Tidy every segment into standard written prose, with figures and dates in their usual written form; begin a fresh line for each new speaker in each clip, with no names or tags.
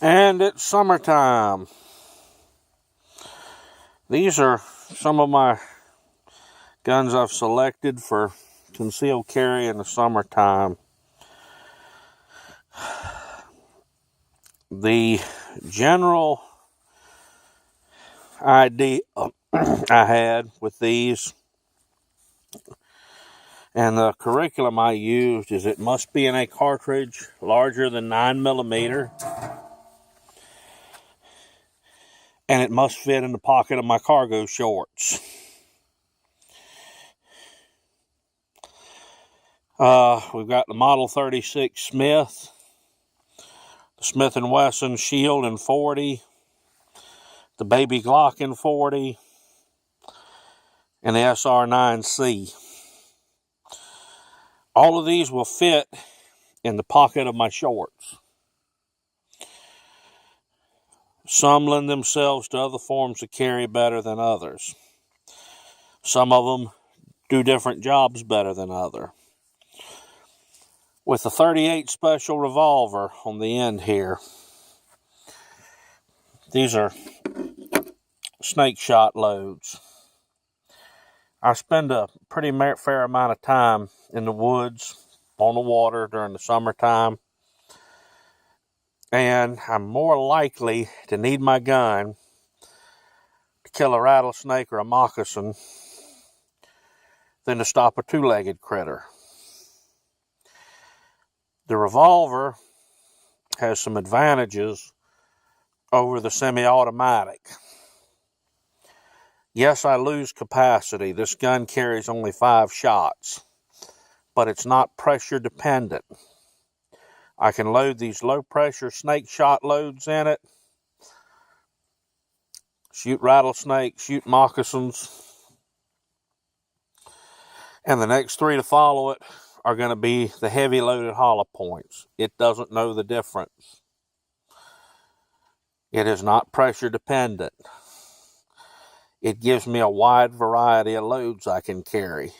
And it's summertime. These are some of my guns I've selected for concealed carry in the summertime. The general idea I had with these and the curriculum I used is it must be in a cartridge larger than 9mm, and it must fit in the pocket of my cargo shorts. We've got the Model 36 Smith, the Smith & Wesson Shield in 40, the Baby Glock in 40, and the SR9C. All of these will fit in the pocket of my shorts. Some lend themselves to other forms of carry better than others. Some of them do different jobs better than others. With the 38 special revolver on the end here, these are snake shot loads. I spend a pretty fair amount of time in the woods, on the water during the summertime, and I'm more likely to need my gun to kill a rattlesnake or a moccasin than to stop a two-legged critter. The revolver has some advantages over the semi-automatic. Yes, I lose capacity. This gun carries only 5 shots, but it's not pressure dependent. I can load these low pressure snake shot loads in it, shoot rattlesnakes, shoot moccasins, and the next 3 to follow it are going to be the heavy loaded hollow points. It doesn't know the difference. It is not pressure dependent. It gives me a wide variety of loads I can carry.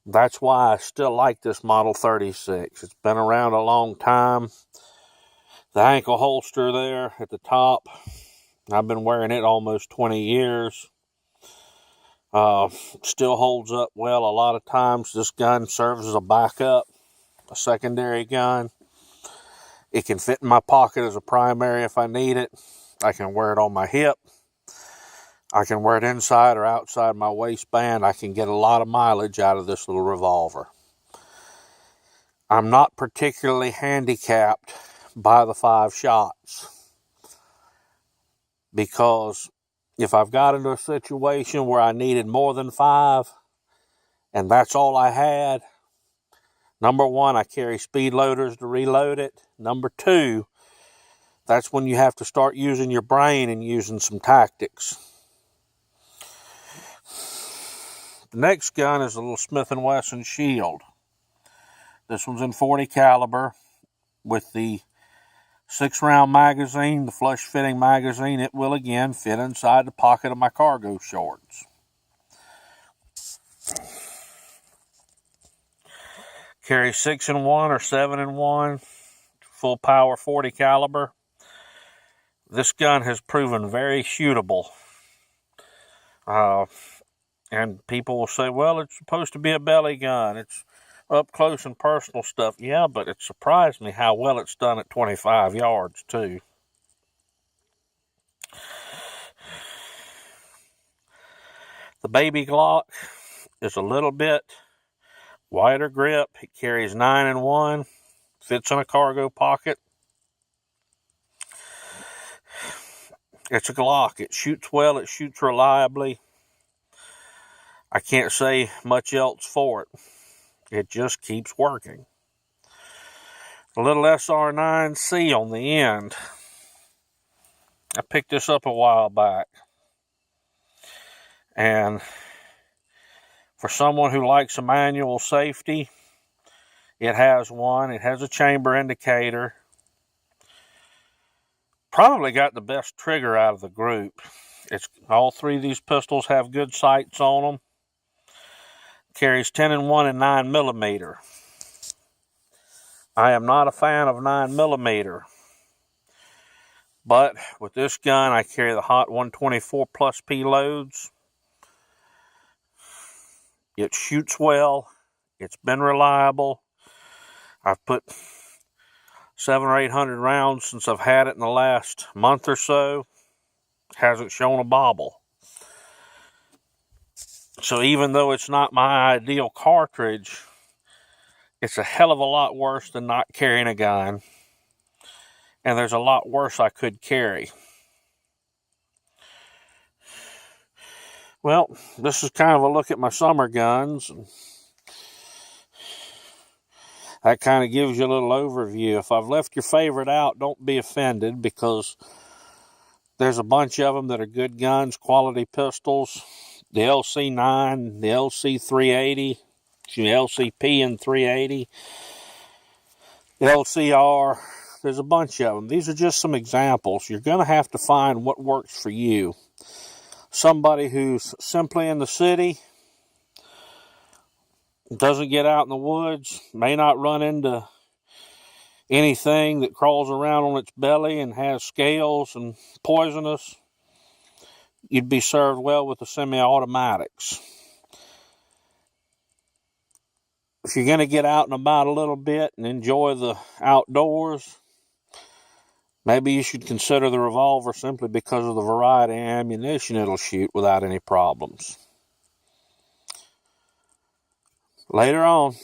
That's why I still like this Model 36. It's been around a long time. The ankle holster there at the top, I've been wearing it almost 20 years. Still holds up well a lot of times. This gun serves as a backup, a secondary gun. It can fit in my pocket as a primary if I need it. I can wear it on my hip. I can wear it inside or outside my waistband. I can get a lot of mileage out of this little revolver. I'm not particularly handicapped by the 5 shots, because if I've got into a situation where I needed more than 5 and that's all I had, number 1, I carry speed loaders to reload it. Number 2, that's when you have to start using your brain and using some tactics. The next gun is a little Smith & Wesson Shield. This one's in 40 caliber with the 6-round magazine, the flush fitting magazine. It will again fit inside the pocket of my cargo shorts. Carry 6-in-1 or 7-in-1, full power 40 caliber. This gun has proven very shootable. And people will say, well, it's supposed to be a belly gun. It's up close and personal stuff. Yeah, but it surprised me how well it's done at 25 yards, too. The Baby Glock is a little bit wider grip. It carries 9-in-1, fits in a cargo pocket. It's a Glock. It shoots well. It shoots reliably. I can't say much else for it. It just keeps working. The little SR9C on the end. I picked this up a while back. And for someone who likes a manual safety, it has one. It has a chamber indicator. Probably got the best trigger out of the group. All 3 of these pistols have good sights on them. Carries 10-in-1 and 9mm. I am not a fan of 9mm. But with this gun, I carry the Hot 124 Plus P loads. It shoots well. It's been reliable. I've put 700 or 800 rounds since I've had it in the last month or so. Hasn't shown a bobble. So even though it's not my ideal cartridge, it's a hell of a lot worse than not carrying a gun. And there's a lot worse I could carry. Well, this is kind of a look at my summer guns. That kind of gives you a little overview. If I've left your favorite out, don't be offended, because there's a bunch of them that are good guns, quality pistols. The LC9, the LC380, the LCP and 380, the LCR. There's a bunch of them. These are just some examples. You're going to have to find what works for you. Somebody who's simply in the city, doesn't get out in the woods, may not run into anything that crawls around on its belly and has scales and poisonous, you'd be served well with the semi-automatics. If you're going to get out and about a little bit and enjoy the outdoors, maybe you should consider the revolver, simply because of the variety of ammunition it'll shoot without any problems. Later on.